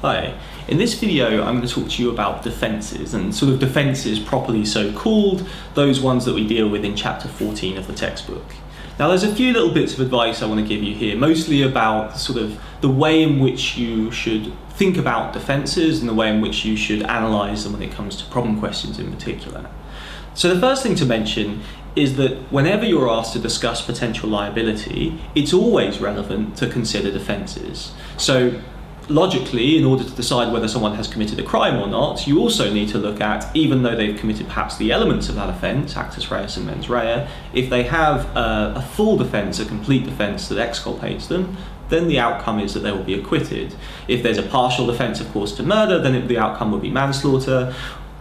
Hi, in this video I'm going to talk to you about defences, and sort of defences properly so called, those ones that we deal with in chapter 14 of the textbook. Now there's a few little bits of advice I want to give you here, mostly about sort of the way in which you should think about defences and the way in which you should analyse them when it comes to problem questions in particular. So the first thing to mention is that whenever you're asked to discuss potential liability, it's always relevant to consider defences. So logically, in order to decide whether someone has committed a crime or not, you also need to look at, even though they've committed perhaps the elements of that offence, actus reus and mens rea, if they have a full defence, a complete defence that exculpates them, then the outcome is that they will be acquitted. If there's a partial defence, of course, to murder, then the outcome will be manslaughter,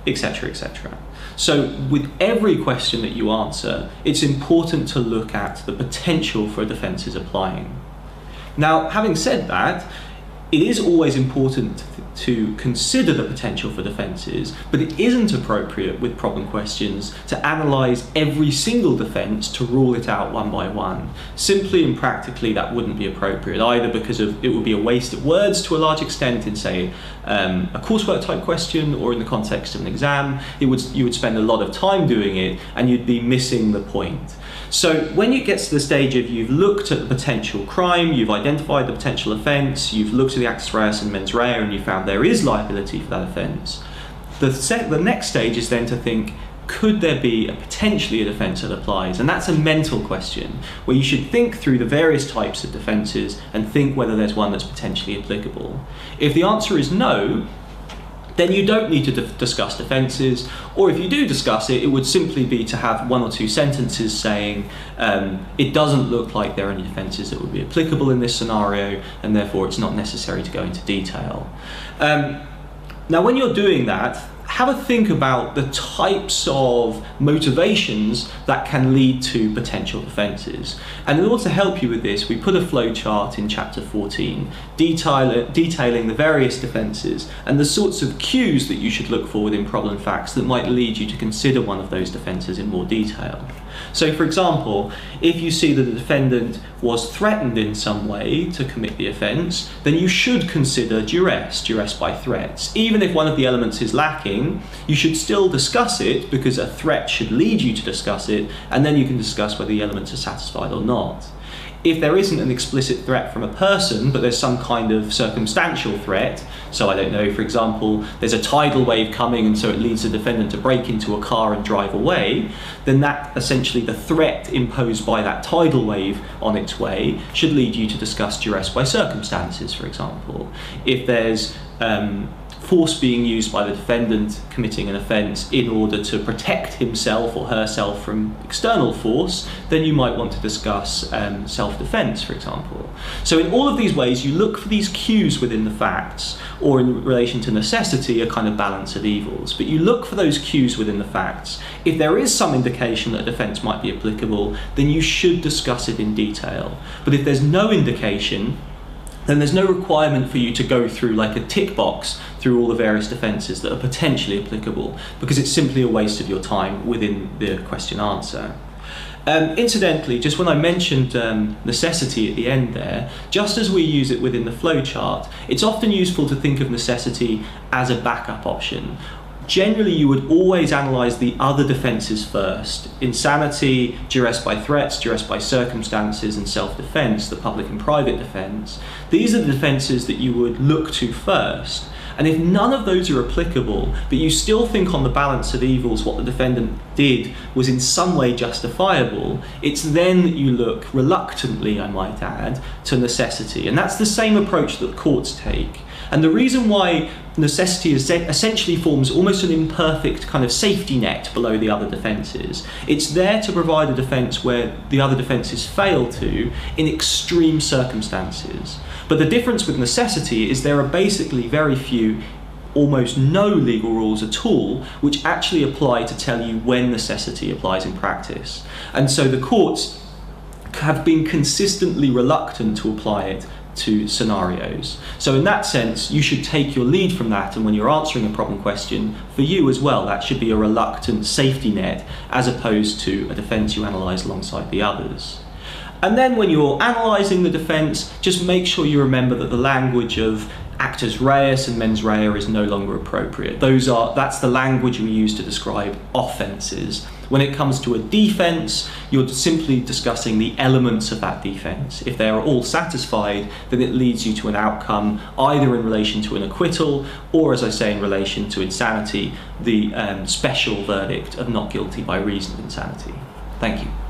etc., etc. So with every question that you answer, it's important to look at the potential for defences applying. Now, having said that, it is always important to consider the potential for defences, but it isn't appropriate with problem questions to analyse every single defence to rule it out one by one. Simply and practically that wouldn't be appropriate, either because it would be a waste of words to a large extent in, say, a coursework type question, or in the context of an exam. You would spend a lot of time doing it and you'd be missing the point. So when it gets to the stage of you've looked at the potential crime, you've identified the potential offence, you've looked at the actus reus and mens rea and you found there is liability for that offence, the next stage is then to think, could there be potentially a defence that applies? And that's a mental question, where you should think through the various types of defences and think whether there's one that's potentially applicable. If the answer is no, then you don't need to discuss defences, or if you do discuss it, it would simply be to have one or two sentences saying it doesn't look like there are any defences that would be applicable in this scenario, and therefore it's not necessary to go into detail. Now when you're doing that, have a think about the types of motivations that can lead to potential defences. And in order to help you with this, we put a flowchart in chapter 14 detailing the various defences and the sorts of cues that you should look for within problem facts that might lead you to consider one of those defences in more detail. So for example, if you see that the defendant was threatened in some way to commit the offence, then you should consider duress by threats. Even if one of the elements is lacking, you should still discuss it, because a threat should lead you to discuss it, and then you can discuss whether the elements are satisfied or not. If there isn't an explicit threat from a person, but there's some kind of circumstantial threat, so I don't know, for example, there's a tidal wave coming and so it leads the defendant to break into a car and drive away, then that essentially the threat imposed by that tidal wave on its way should lead you to discuss duress by circumstances, for example. If there's force being used by the defendant committing an offence in order to protect himself or herself from external force, then you might want to discuss self-defence, for example. So in all of these ways, you look for these cues within the facts, or in relation to necessity, a kind of balance of evils. But you look for those cues within the facts. If there is some indication that a defence might be applicable, then you should discuss it in detail. But if there's no indication, then there's no requirement for you to go through like a tick box through all the various defences that are potentially applicable, because it's simply a waste of your time within the question answer. Incidentally, just when I mentioned necessity at the end there, just as we use it within the flowchart, it's often useful to think of necessity as a backup option. Generally, you would always analyse the other defences first. Insanity, duress by threats, duress by circumstances, and self-defence, the public and private defence. These are the defences that you would look to first. And if none of those are applicable, but you still think on the balance of evils what the defendant did was in some way justifiable, it's then that you look, reluctantly I might add, to necessity. And that's the same approach that courts take. And the reason why necessity essentially forms almost an imperfect kind of safety net below the other defences. It's there to provide a defence where the other defences fail to, in extreme circumstances. But the difference with necessity is there are basically very few, almost no legal rules at all, which actually apply to tell you when necessity applies in practice. And so the courts have been consistently reluctant to apply it to scenarios. So in that sense, you should take your lead from that, and when you're answering a problem question, for you as well, that should be a reluctant safety net, as opposed to a defence you analyse alongside the others. And then when you're analysing the defence, just make sure you remember that the language of actus reus and mens rea is no longer appropriate. That's the language we use to describe offences. When it comes to a defence, you're simply discussing the elements of that defence. If they are all satisfied, then it leads you to an outcome either in relation to an acquittal or, as I say, in relation to insanity, the special verdict of not guilty by reason of insanity. Thank you.